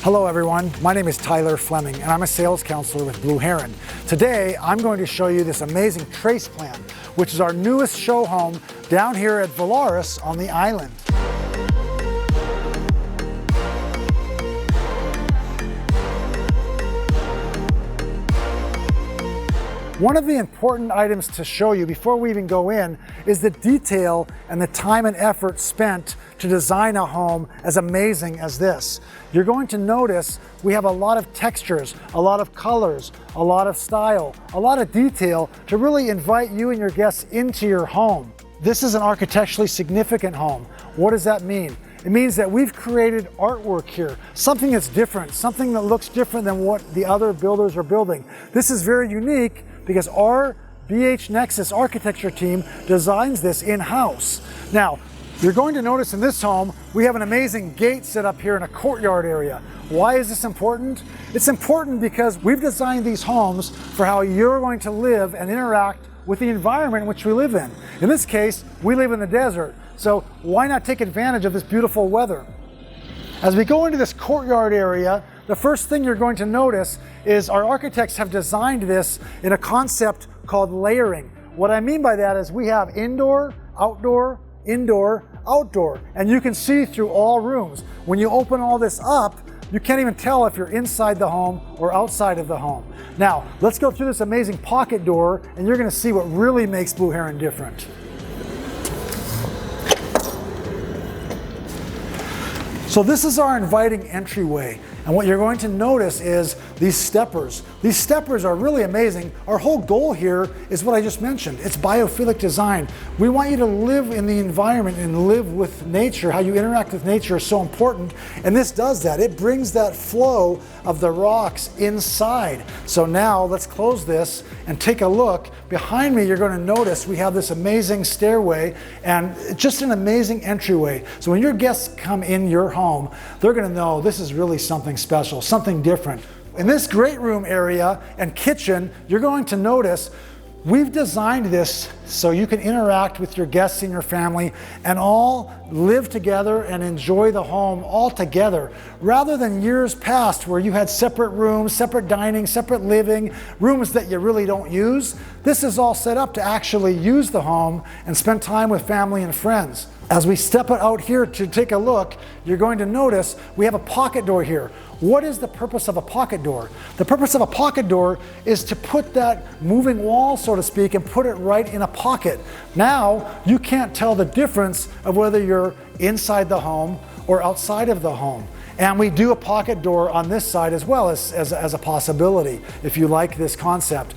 Hello everyone, my name is Tyler Fleming and I'm a sales counselor with Blue Heron. Today I'm going to show you this amazing trace plan, which is our newest show home down here at Velaris on the island. One of the important items to show you before we even go in is the detail and the time and effort spent to design a home as amazing as this. You're going to notice we have a lot of textures, a lot of colors, a lot of style, a lot of detail to really invite you and your guests into your home. This is an architecturally significant home. What does that mean? It means that we've created artwork here, something that's different, something that looks different than what the other builders are building. This is very unique because our BH Nexus architecture team designs this in-house. Now, you're going to notice in this home, we have an amazing gate set up here in a courtyard area. Why is this important? It's important because we've designed these homes for how you're going to live and interact with the environment in which we live in. In this case, we live in the desert, so why not take advantage of this beautiful weather? As we go into this courtyard area, the first thing you're going to notice is our architects have designed this in a concept called layering. What I mean by that is we have indoor, outdoor, outdoor, and you can see through all rooms. When you open all this up, you can't even tell if you're inside the home or outside of the home. Now, let's go through this amazing pocket door and you're gonna see what really makes Blue Heron different. So this is our inviting entryway. And what you're going to notice is these steppers. These steppers are really amazing. Our whole goal here is what I just mentioned. It's biophilic design. We want you to live in the environment and live with nature. How you interact with nature is so important. And this does that. It brings that flow of the rocks inside. So now let's close this and take a look. Behind me, you're going to notice we have this amazing stairway and just an amazing entryway. So when your guests come in your home, they're going to know this is really something special, something different. In this great room area and kitchen, you're going to notice we've designed this so you can interact with your guests and your family and all live together and enjoy the home all together, rather than years past where you had separate rooms, separate dining, separate living, rooms that you really don't use. This is all set up to actually use the home and spend time with family and friends. As we step out here to take a look, you're going to notice we have a pocket door here. What is the purpose of a pocket door? The purpose of a pocket door is to put that moving wall, so to speak, and put it right in a pocket. Now, you can't tell the difference of whether you're inside the home or outside of the home. And we do a pocket door on this side as well as a possibility, if you like this concept.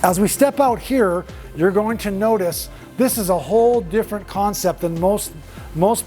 As we step out here, you're going to notice this is a whole different concept than most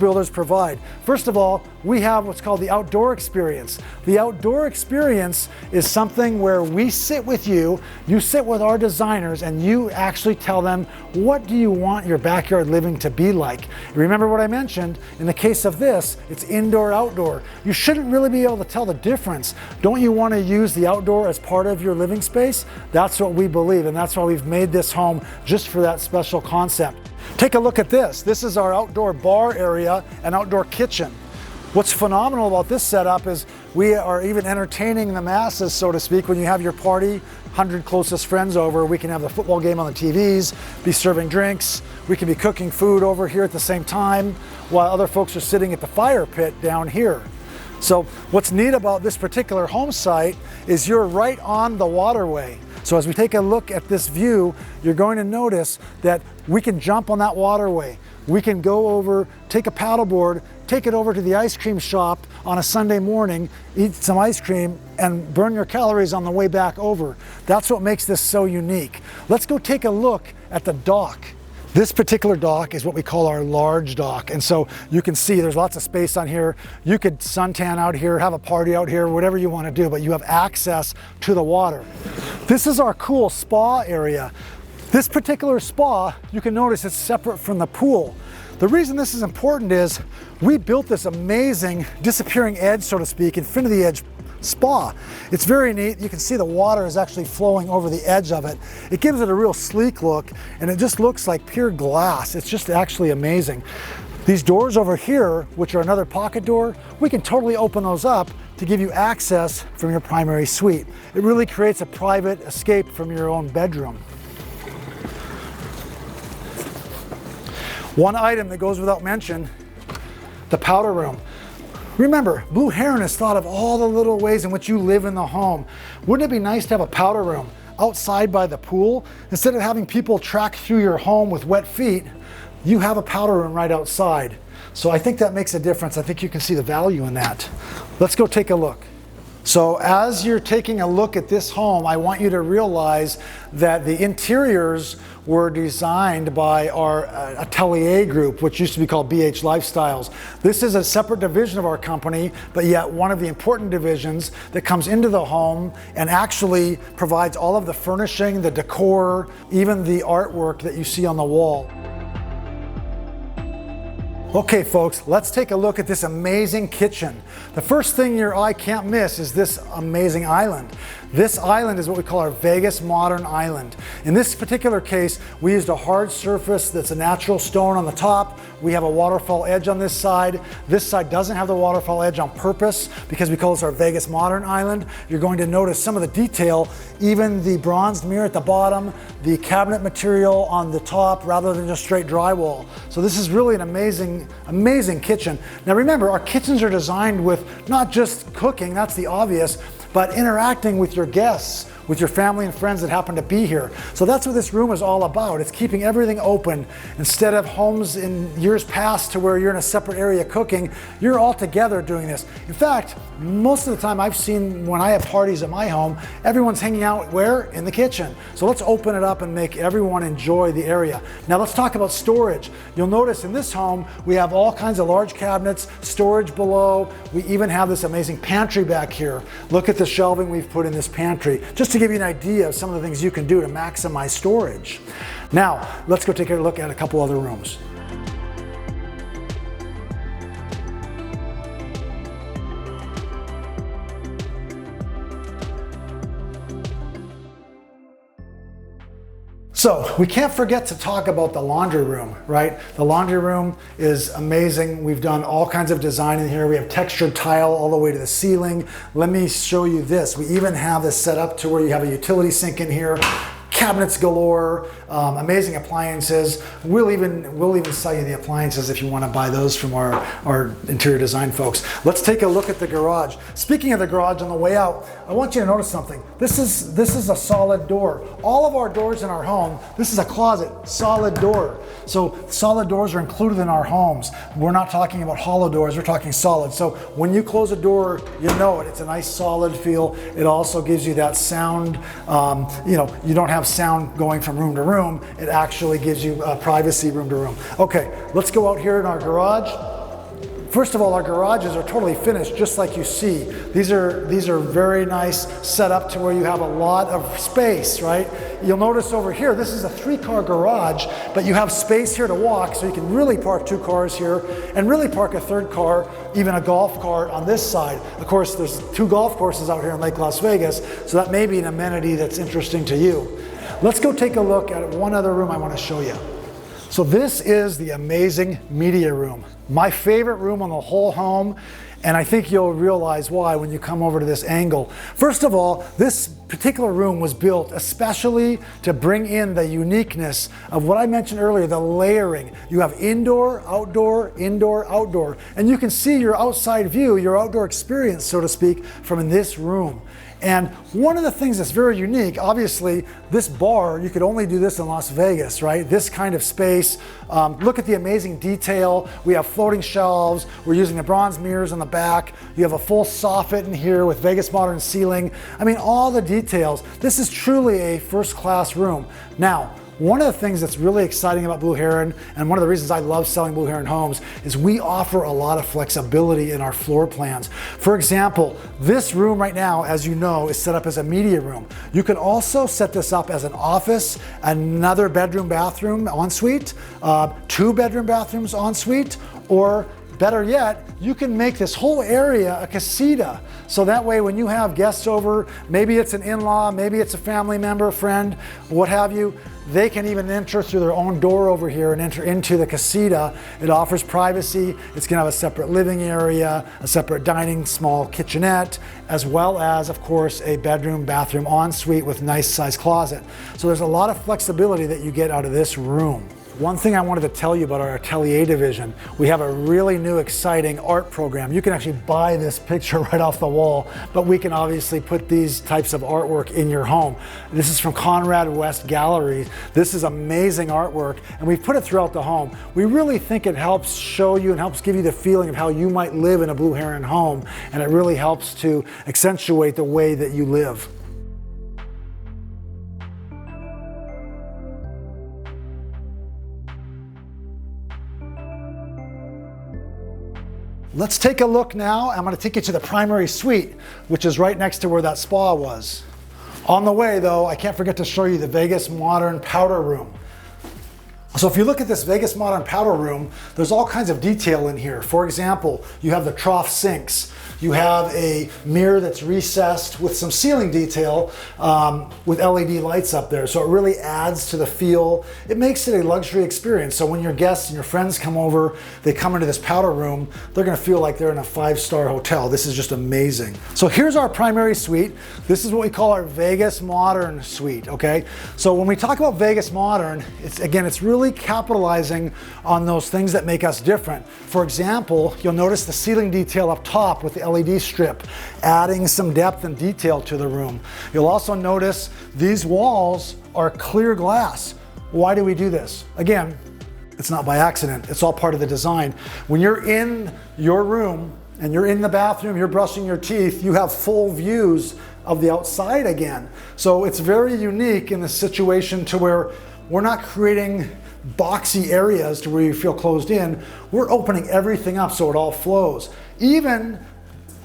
builders provide. First of all, we have what's called the outdoor experience. The outdoor experience is something where we sit with you, you sit with our designers, and you actually tell them, what do you want your backyard living to be like? Remember what I mentioned? In the case of this, it's indoor, outdoor. You shouldn't really be able to tell the difference. Don't you want to use the outdoor as part of your living space? That's what we believe, and that's why we've made this home just for that special concept. Take a look at this. This is our outdoor bar area and outdoor kitchen. What's phenomenal about this setup is we are even entertaining the masses, so to speak. When you have your party, 100 closest friends over, we can have the football game on the TVs, be serving drinks. We can be cooking food over here at the same time while other folks are sitting at the fire pit down here. So what's neat about this particular home site is you're right on the waterway. So as we take a look at this view, you're going to notice that we can jump on that waterway. We can go over, take a paddleboard, take it over to the ice cream shop on a Sunday morning, eat some ice cream, and burn your calories on the way back over. That's what makes this so unique. Let's go take a look at the dock. This particular dock is what we call our large dock. And so you can see there's lots of space on here. You could suntan out here, have a party out here, whatever you want to do, but you have access to the water. This is our cool spa area. This particular spa, you can notice it's separate from the pool. The reason this is important is we built this amazing disappearing edge, so to speak, infinity edge spa. It's very neat. You can see the water is actually flowing over the edge of it. It gives it a real sleek look, and it just looks like pure glass. It's just actually amazing. These doors over here, which are another pocket door, we can totally open those up, to give you access from your primary suite. It really creates a private escape from your own bedroom. One item that goes without mention, the powder room. Remember, Blue Heron has thought of all the little ways in which you live in the home. Wouldn't it be nice to have a powder room outside by the pool? Instead of having people track through your home with wet feet, you have a powder room right outside. So I think that makes a difference. I think you can see the value in that. Let's go take a look. So as you're taking a look at this home, I want you to realize that the interiors were designed by our Atelier group, which used to be called BH Lifestyles. This is a separate division of our company, but yet one of the important divisions that comes into the home and actually provides all of the furnishing, the decor, even the artwork that you see on the wall. Okay folks, let's take a look at this amazing kitchen. The first thing your eye can't miss is this amazing island. This island is what we call our Vegas Modern Island. In this particular case, we used a hard surface that's a natural stone on the top. We have a waterfall edge on this side. This side doesn't have the waterfall edge on purpose because we call this our Vegas Modern Island. You're going to notice some of the detail, even the bronzed mirror at the bottom, the cabinet material on the top rather than just straight drywall. So this is really an amazing kitchen. Now remember, our kitchens are designed with not just cooking, that's the obvious, but interacting with your guests, with your family and friends that happen to be here. So that's what this room is all about. It's keeping everything open. Instead of homes in years past to where you're in a separate area cooking, you're all together doing this. In fact, most of the time I've seen when I have parties at my home, everyone's hanging out where? In the kitchen. So let's open it up and make everyone enjoy the area. Now let's talk about storage. You'll notice in this home, we have all kinds of large cabinets, storage below. We even have this amazing pantry back here. Look at the shelving we've put in this pantry, just to give you an idea of some of the things you can do to maximize storage. Now, let's go take a look at a couple other rooms. So we can't forget to talk about the laundry room, right? The laundry room is amazing. We've done all kinds of design in here. We have textured tile all the way to the ceiling. Let me show you this. We even have this set up to where you have a utility sink in here. Cabinets galore, amazing appliances. We'll even sell you the appliances if you want to buy those from our interior design folks. Let's take a look at the garage. Speaking of the garage, on the way out, I want you to notice something. This is a solid door. All of our doors in our home, this is a closet, solid door. So solid doors are included in our homes. We're not talking about hollow doors, we're talking solid. So when you close a door, you know it. It's a nice solid feel. It also gives you that sound, you don't have sound going from room to room. It actually gives you privacy room to room. Okay, let's go out here in our garage. First of all, our garages are totally finished, just like you see. These are very nice, set up to where you have a lot of space, right? You'll notice over here, this is a 3-car garage, but you have space here to walk, so you can really park 2 cars here, and really park a 3rd car, even a golf cart on this side. Of course, there's 2 golf courses out here in Lake Las Vegas, so that may be an amenity that's interesting to you. Let's go take a look at one other room I want to show you. So this is the amazing media room. My favorite room on the whole home, and I think you'll realize why when you come over to this angle. First of all, this particular room was built especially to bring in the uniqueness of what I mentioned earlier, the layering. You have indoor, outdoor, outdoor, and you can see your outside view, your outdoor experience, so to speak, from in this room. And one of the things that's very unique, obviously, this bar, you could only do this in Las Vegas, right? This kind of space. Look at the amazing detail. We have floating shelves. We're using the bronze mirrors on the back. You have a full soffit in here with Vegas Modern ceiling. I mean, all the details. This is truly a first-class room. Now, one of the things that's really exciting about Blue Heron, and one of the reasons I love selling Blue Heron homes, is we offer a lot of flexibility in our floor plans. For example, this room right now, as you know, is set up as a media room. You can also set this up as an office, another bedroom, bathroom ensuite, 2 bedroom bathrooms ensuite, or better yet, you can make this whole area a casita. So that way when you have guests over, maybe it's an in-law, maybe it's a family member, friend, what have you, they can even enter through their own door over here and enter into the casita. It offers privacy. It's gonna have a separate living area, a separate dining, small kitchenette, as well as, of course, a bedroom, bathroom, ensuite with nice sized closet. So there's a lot of flexibility that you get out of this room. One thing I wanted to tell you about our Atelier division, we have a really new exciting art program. You can actually buy this picture right off the wall, but we can obviously put these types of artwork in your home. This is from Conrad West Gallery. This is amazing artwork, and we've put it throughout the home. We really think it helps show you and helps give you the feeling of how you might live in a Blue Heron home, and it really helps to accentuate the way that you live. Let's take a look now. I'm going to take you to the primary suite, which is right next to where that spa was. On the way though, I can't forget to show you the Vegas Modern Powder Room. So if you look at this Vegas Modern Powder Room, there's all kinds of detail in here. For example, you have the trough sinks. You have a mirror that's recessed with some ceiling detail with LED lights up there. So it really adds to the feel. It makes it a luxury experience. So when your guests and your friends come over, they come into this powder room, they're gonna feel like they're in a 5-star hotel. This is just amazing. So here's our primary suite. This is what we call our Vegas Modern suite, okay? So when we talk about Vegas Modern, it's really capitalizing on those things that make us different. For example, you'll notice the ceiling detail up top with the LED strip, adding some depth and detail to the room. You'll also notice these walls are clear glass. Why do we do this? Again, it's not by accident. It's all part of the design. When you're in your room and you're in the bathroom, you're brushing your teeth, you have full views of the outside again. So it's very unique in the situation to where we're not creating boxy areas to where you feel closed in. We're opening everything up so it all flows. Even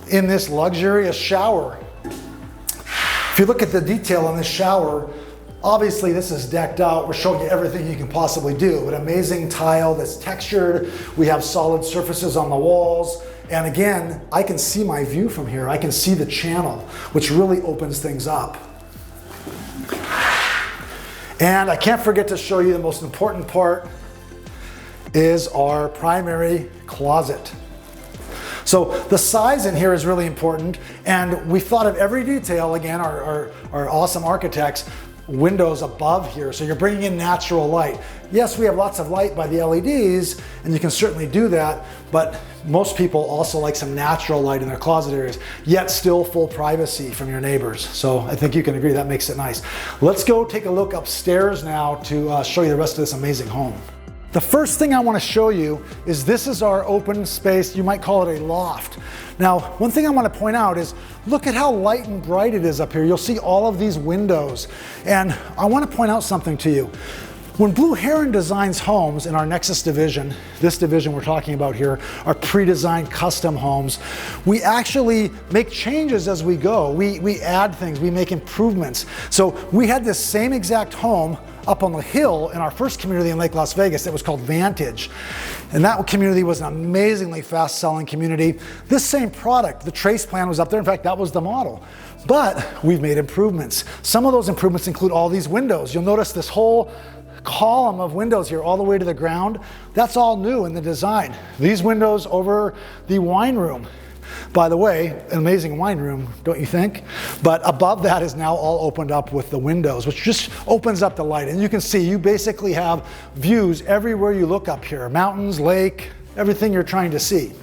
in this luxurious shower, if you look at the detail on this shower, obviously this is decked out. We're showing you everything you can possibly do. An amazing tile that's textured. We have solid surfaces on the walls. And again, I can see my view from here. I can see the channel, which really opens things up. And I can't forget to show you the most important part is our primary closet. So the size in here is really important, and we thought of every detail. Again, our awesome architects, windows above here, so you're bringing in natural light. Yes, we have lots of light by the LEDs, and you can certainly do that, but most people also like some natural light in their closet areas, yet still full privacy from your neighbors. So I think you can agree that makes it nice. Let's go take a look upstairs now to show you the rest of this amazing home. The first thing I want to show you is this is our open space. You might call it a loft. Now, one thing I want to point out is look at how light and bright it is up here. You'll see all of these windows. And I want to point out something to you. When Blue Heron designs homes in our Nexus division, this division we're talking about here, our pre-designed custom homes, we actually make changes as we go. We add things, we make improvements. So we had this same exact home up on the hill in our first community in Lake Las Vegas that was called Vantage. And that community was an amazingly fast-selling community. This same product, the trace plan was up there. In fact, that was the model. But we've made improvements. Some of those improvements include all these windows. You'll notice this whole column of windows here all the way to the ground. That's all new in the design. These windows over the wine room. By the way, an amazing wine room, don't you think? But above that is now all opened up with the windows, which just opens up the light. And you can see, you basically have views everywhere you look up here. Mountains, lake, everything you're trying to see.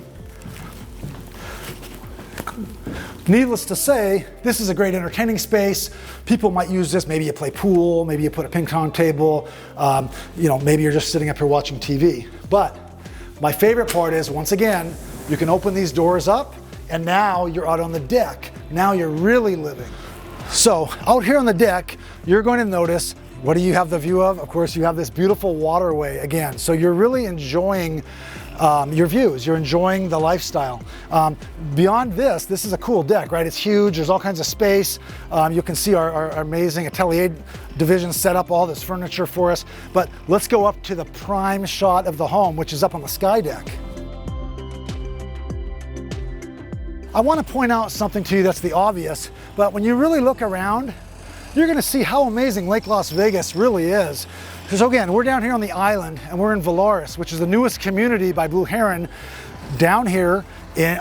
Needless to say, this is a great entertaining space. People might use this, maybe you play pool, maybe you put a ping pong table, maybe you're just sitting up here watching TV. But my favorite part is, once again, you can open these doors up and now you're out on the deck. Now you're really living. So out here on the deck, you're going to notice, what do you have the view of? Of course, you have this beautiful waterway again. So you're really enjoying your views, you're enjoying the lifestyle. Beyond this is a cool deck, right? It's huge, there's all kinds of space. You can see our amazing Atelier division set up all this furniture for us. But let's go up to the prime shot of the home, which is up on the sky deck. I want to point out something to you that's the obvious, but when you really look around, you're going to see how amazing Lake Las Vegas really is. So again, we're down here on the island and we're in Velaris, which is the newest community by Blue Heron down here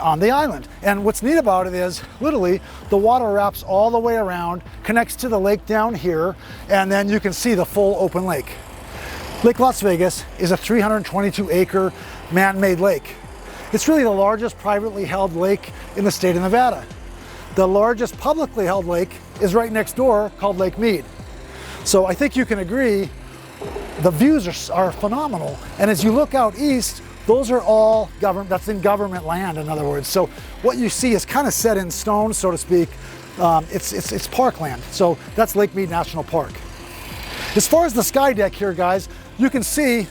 on the island. And what's neat about it is literally the water wraps all the way around, connects to the lake down here, and then you can see the full open lake. Lake Las Vegas is a 322-acre man-made lake. It's really the largest privately held lake in the state of Nevada. The largest publicly held lake is right next door, called Lake Mead. So I think you can agree, the views are phenomenal. And as you look out east, those are all that's in government land, in other words. So what you see is kind of set in stone, so to speak. It's parkland. So that's Lake Mead National Park. As far as the sky deck here, guys, you can see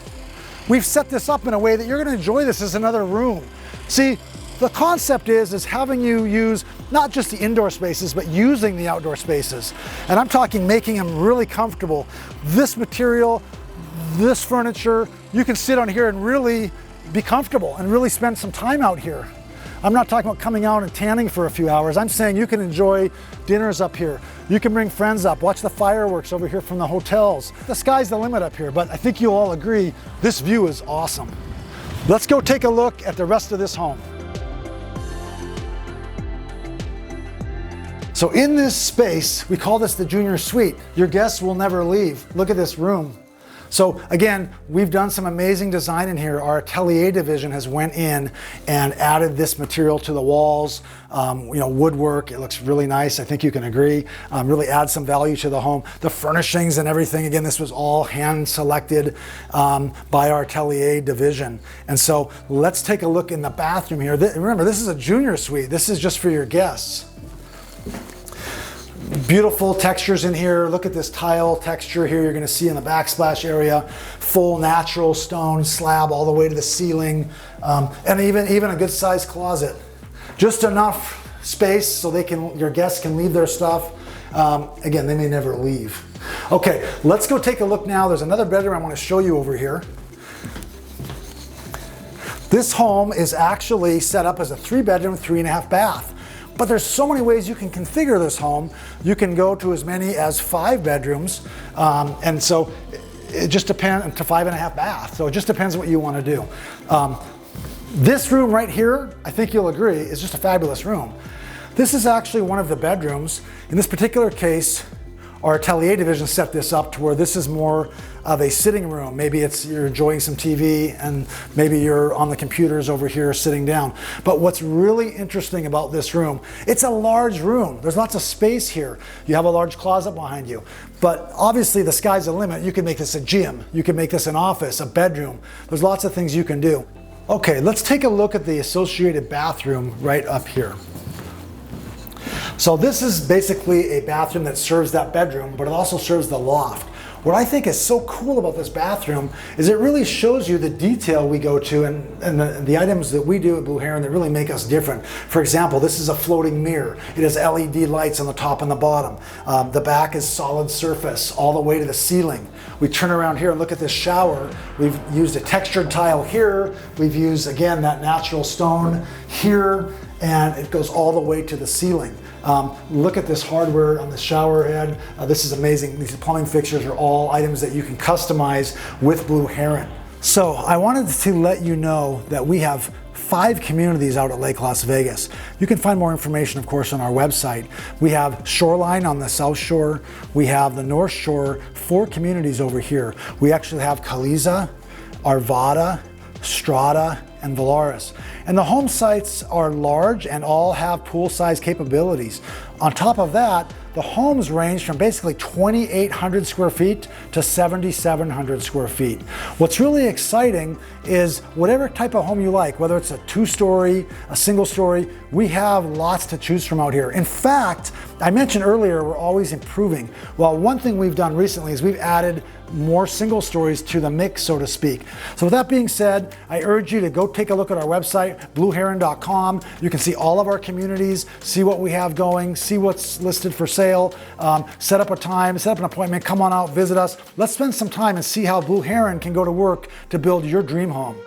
we've set this up in a way that you're going to enjoy this as another room. See, the concept is having you use not just the indoor spaces, but using the outdoor spaces. And I'm talking making them really comfortable. This material, this furniture, you can sit on here and really be comfortable and really spend some time out here. I'm not talking about coming out and tanning for a few hours. I'm saying you can enjoy dinners up here. You can bring friends up, watch the fireworks over here from the hotels. The sky's the limit up here, but I think you'll all agree this view is awesome. Let's go take a look at the rest of this home. So in this space, we call this the junior suite. Your guests will never leave. Look at this room. So again, we've done some amazing design in here. Our Atelier division has went in and added this material to the walls, woodwork. It looks really nice. I think you can agree. Really adds some value to the home. The furnishings and everything, again, this was all hand selected by our Atelier division. And so let's take a look in the bathroom here. Remember, this is a junior suite. This is just for your guests. Beautiful textures in here. Look at this tile texture here you're going to see in the backsplash area. Full natural stone slab all the way to the ceiling, and even a good sized closet. Just enough space so your guests can leave their stuff. Again, they may never leave. Okay, let's go take a look now. There's another bedroom I want to show you over here. This home is actually set up as a 3-bedroom, 3.5 bath. But there's so many ways you can configure this home. You can go to as many as 5 bedrooms, and so it just depends, to 5.5 baths. So it just depends what you want to do. This room right here, I think you'll agree, is just a fabulous room. This is actually one of the bedrooms. In this particular case, our Atelier division set this up to where this is more of a sitting room. Maybe you're enjoying some TV and maybe you're on the computers over here sitting down. But what's really interesting about this room, it's a large room. There's lots of space here. You have a large closet behind you. But obviously the sky's the limit. You can make this a gym. You can make this an office, a bedroom. There's lots of things you can do. Okay, let's take a look at the associated bathroom right up here. So this is basically a bathroom that serves that bedroom, but it also serves the loft. What I think is so cool about this bathroom is it really shows you the detail we go to and the items that we do at Blue Heron that really make us different. For example, this is a floating mirror. It has LED lights on the top and the bottom. The back is solid surface all the way to the ceiling. We turn around here and look at this shower. We've used a textured tile here. We've used, again, that natural stone here, and it goes all the way to the ceiling. Look at this hardware on the shower head. This is amazing. These plumbing fixtures are all items that you can customize with Blue Heron. So I wanted to let you know that we have 5 communities out at Lake Las Vegas. You can find more information, of course, on our website. We have Shoreline on the South Shore. We have the North Shore, 4 communities over here. We actually have Caliza, Arvada, Strata, and Velaris. And the home sites are large and all have pool-size capabilities. On top of that, the homes range from basically 2,800 square feet to 7,700 square feet. What's really exciting is whatever type of home you like, whether it's a 2-story, a single story, we have lots to choose from out here. In fact, I mentioned earlier, we're always improving. Well, one thing we've done recently is we've added more single stories to the mix, so to speak. So with that being said, I urge you to go take a look at our website, blueheron.com. You can see all of our communities, see what we have going, see what's listed for sale, set up a time, set up an appointment, come on out, visit us. Let's spend some time and see how Blue Heron can go to work to build your dream home.